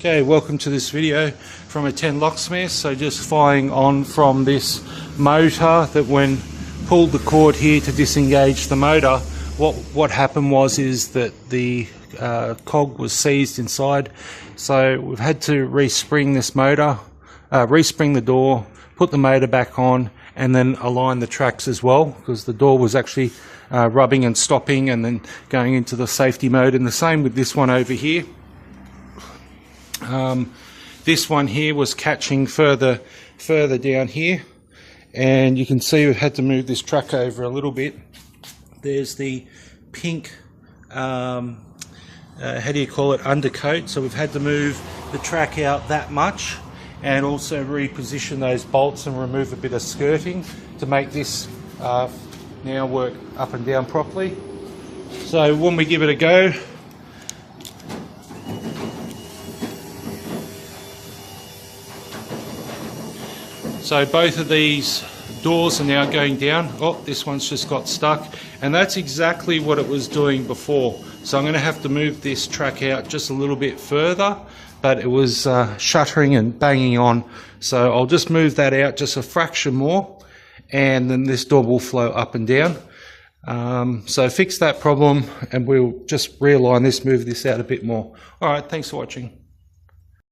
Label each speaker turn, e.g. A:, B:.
A: Okay, welcome to this video from a 10 locksmith. So just following on from this motor, that when pulled the cord here to disengage the motor, what happened is that the cog was seized inside. So we've had to respring this motor, respring the door, put the motor back on, and then align the tracks as well, because the door was actually rubbing and stopping and then going into the safety mode. And the same with this one over here. This one here was catching further down here, and you can see we've had to move this track over a little bit. There's the pink undercoat, so we've had to move the track out that much, and also reposition those bolts and remove a bit of skirting to make this now work up and down properly. So when we give it a go, so both of these doors are now going down. Oh, this one's just got stuck, and that's exactly what it was doing before. So I'm going to have to move this track out just a little bit further, but it was shuttering and banging on. So I'll just move that out just a fraction more, and then this door will flow up and down. So fix that problem, and we'll just realign this, move this out a bit more. All right, thanks for watching.